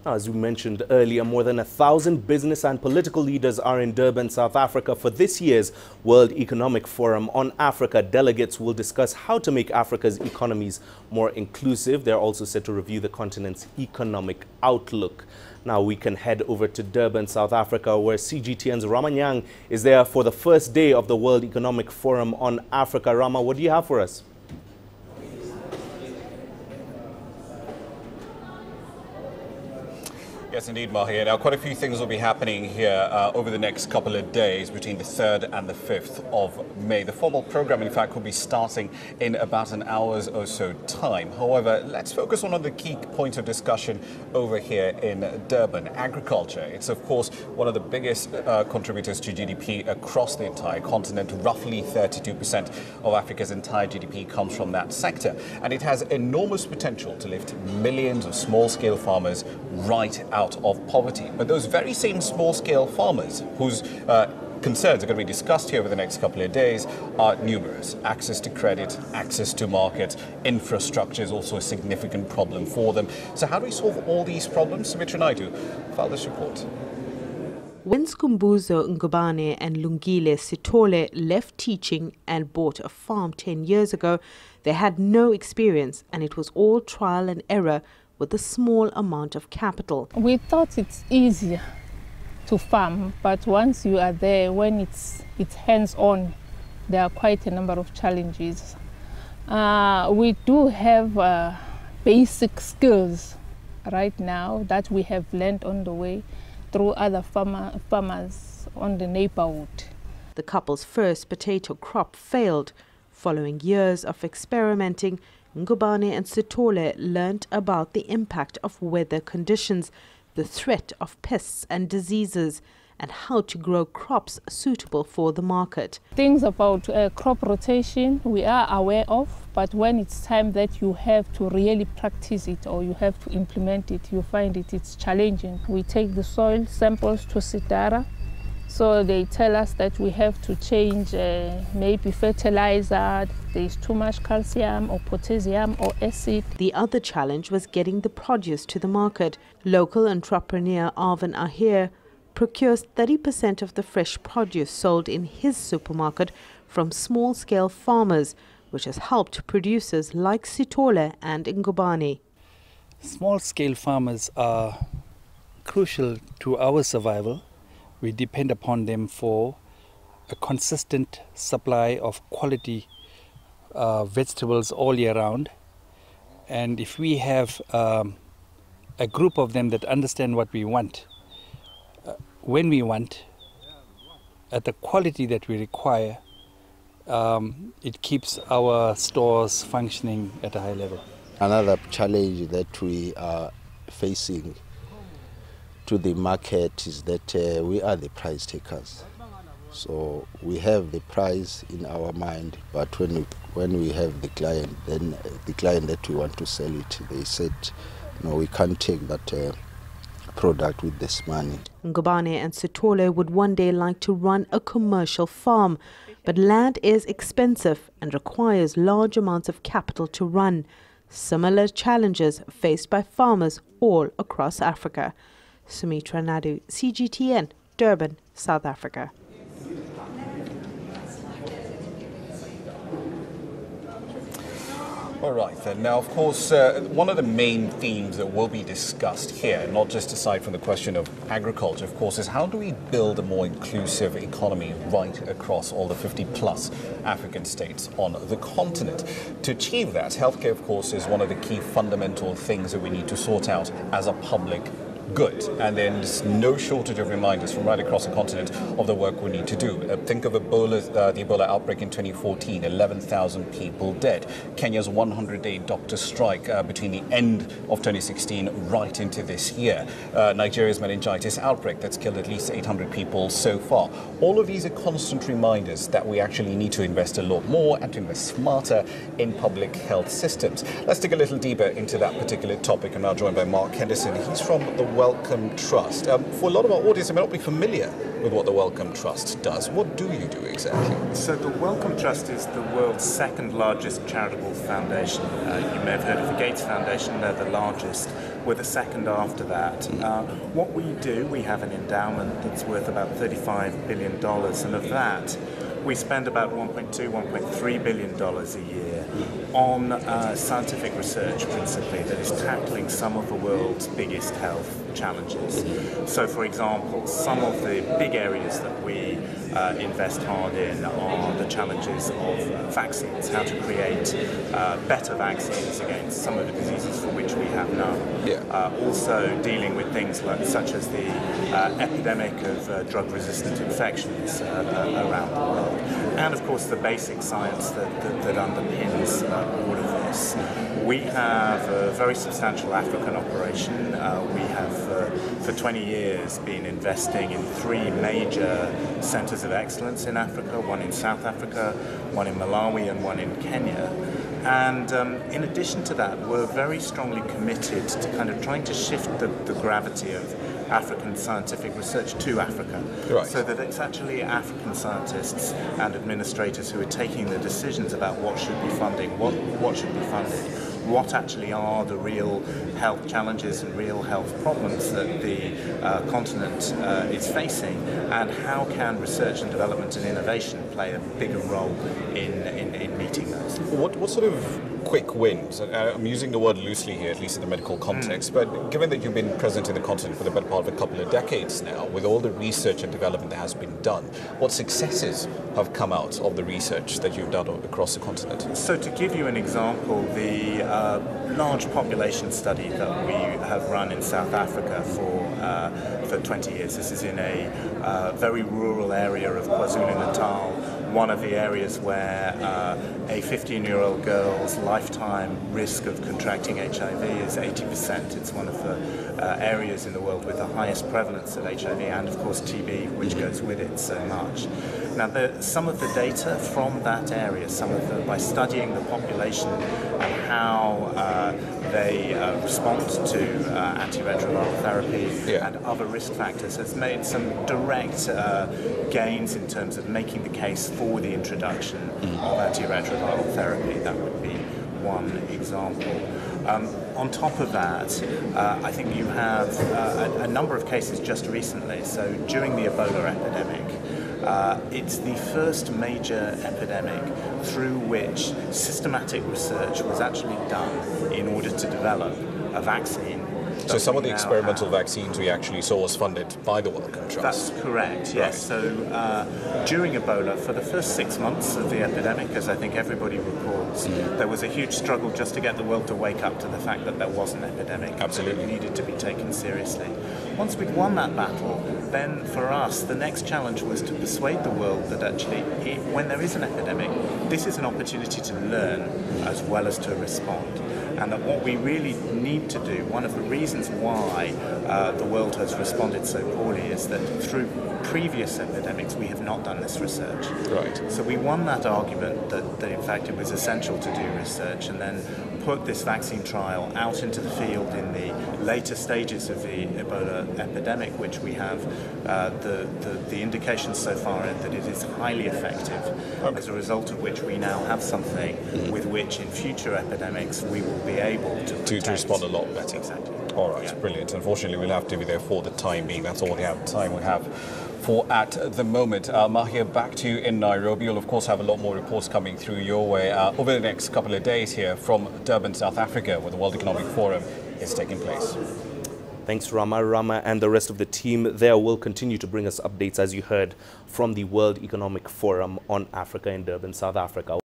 As we mentioned earlier, more than 1,000 business and political leaders are in Durban, South Africa for this year's World Economic Forum on Africa. Delegates will discuss how to make Africa's economies more inclusive. They're also set to review the continent's economic outlook. Now we can head over to Durban, South Africa, where CGTN's Ramanyang is there for the first day of the World Economic Forum on Africa. Rama, what do you have for us? Yes, indeed, Mahir. Now, quite a few things will be happening here over the next couple of days between the 3rd and the 5th of May. The formal program, in fact, will be starting in about an hour's or so time. However, let's focus on one of the key points of discussion over here in Durban. Agriculture. It's, of course, one of the biggest contributors to GDP across the entire continent. Roughly 32% of Africa's entire GDP comes from that sector. And it has enormous potential to lift millions of small-scale farmers right out of poverty. But those very same small-scale farmers whose concerns are going to be discussed here over the next couple of days are numerous. Access to credit, access to markets, infrastructure is also a significant problem for them. So how do we solve all these problems? Sumitra Naidu filed this report. When Skumbuzo Ngubane and Lungile Sitole left teaching and bought a farm 10 years ago, they had no experience and it was all trial and error with a small amount of capital. We thought it's easier to farm, but once you are there, when it's hands-on, there are quite a number of challenges. We do have basic skills right now that we have learned on the way through other farmers on the neighborhood. The couple's first potato crop failed. Following years of experimenting, Ngubane and Sitole learnt about the impact of weather conditions, the threat of pests and diseases, and how to grow crops suitable for the market. Things about crop rotation we are aware of, but when it's time that you have to really practice it or you have to implement it, you find it's challenging. We take the soil samples to Sitara. So they tell us that we have to change maybe fertilizer, there's too much calcium or potassium or acid. The other challenge was getting the produce to the market. Local entrepreneur Arvin Ahir procures 30% of the fresh produce sold in his supermarket from small-scale farmers, which has helped producers like Sitole and Ngubane. Small-scale farmers are crucial to our survival. We depend upon them for a consistent supply of quality vegetables all year round. And if we have a group of them that understand what we want, when we want, at the quality that we require, it keeps our stores functioning at a high level. Another challenge that we are facing to the market is that we are the price takers. So we have the price in our mind, but when we have the client, then the client that we want to sell it, they said, no, we can't take that product with this money. Ngubane and Sitole would one day like to run a commercial farm, but land is expensive and requires large amounts of capital to run. Similar challenges faced by farmers all across Africa. Sumitra Naidu, CGTN, Durban, South Africa. All right, then. Now, of course, one of the main themes that will be discussed here, not just aside from the question of agriculture, of course, is how do we build a more inclusive economy right across all the 50-plus African states on the continent. To achieve that, healthcare, of course, is one of the key fundamental things that we need to sort out as a public good, and there's no shortage of reminders from right across the continent of the work we need to do. Think of Ebola, the Ebola outbreak in 2014, 11,000 people dead. Kenya's 100-day doctor strike between the end of 2016 right into this year. Nigeria's meningitis outbreak that's killed at least 800 people so far. All of these are constant reminders that we actually need to invest a lot more and to invest smarter in public health systems. Let's dig a little deeper into that particular topic. I'm now joined by Mark Henderson. He's from the Wellcome Trust. For a lot of our audience, they may not be familiar with what the Wellcome Trust does. What do you do exactly? So the Wellcome Trust is the world's second largest charitable foundation. You may have heard of the Gates Foundation. They're the largest were the second after that. What we do, we have an endowment that's worth about $35 billion, and of that, we spend about $1.3 billion a year on scientific research, principally, that is tackling some of the world's biggest health challenges. So, for example, some of the big areas that we invest hard in are the challenges of vaccines, how to create better vaccines against some of the diseases for which we have none. Also dealing with things such as the epidemic of drug-resistant infections around the world. And of course the basic science that underpins all of this. We have a very substantial African operation. We have for 20 years been investing in 3 major centres of excellence in Africa, one in South Africa, one in Malawi and one in Kenya. And in addition to that, we're very strongly committed to kind of trying to shift the gravity of African scientific research to Africa, so that it's actually African scientists and administrators who are taking the decisions about what should be funding, what should be funded, what actually are the real health challenges and real health problems that the continent is facing, and how can research and development and innovation play a bigger role in meeting those. What sort of quick wins? I'm using the word loosely here, at least in the medical context, but given that you've been present in the continent for the better part of a couple of decades now, with all the research and development that has been done, what successes have come out of the research that you've done across the continent? So to give you an example, the large population study that we have run in South Africa for 20 years, this is in a very rural area of KwaZulu-Natal, one of the areas where a 15-year-old girl's lifetime risk of contracting HIV is 80%. It's one of the areas in the world with the highest prevalence of HIV and, of course, TB, which goes with it so much. Now, some of the data from that area, by studying the population and how they respond to antiretroviral therapy and other risk factors, has made some direct gains in terms of making the case for the introduction of antiretroviral therapy. That would be one example. On top of that, I think you have a number of cases just recently. So during the Ebola epidemic, it's the first major epidemic through which systematic research was actually done in order to develop a vaccine. So some of the experimental vaccines we actually saw was funded by the Wellcome Trust. That's correct, yes. So during Ebola, for the first 6 months of the epidemic, as I think everybody recalls, there was a huge struggle just to get the world to wake up to the fact that there was an epidemic. Absolutely. It needed to be taken seriously. Once we'd won that battle, then for us, the next challenge was to persuade the world that actually, when there is an epidemic, this is an opportunity to learn as well as to respond. And that what we really need to do, one of the reasons why the world has responded so poorly, is that through previous epidemics we have not done this research. Right. So we won that argument that in fact it was essential to do research, and then put this vaccine trial out into the field in the later stages of the Ebola epidemic, which we have the indications so far that it is highly effective, as a result of which we now have something with which in future epidemics we will be able to respond a lot better. Exactly. All right, brilliant. Unfortunately, we'll have to be there for the time being. That's all the time we have for at the moment. Mahir, back to you in Nairobi. You'll of course have a lot more reports coming through your way over the next couple of days here from Durban, South Africa, where the World Economic Forum is taking place. Thanks, Rama, and the rest of the team there will continue to bring us updates, as you heard, from the World Economic Forum on Africa in Durban, South Africa.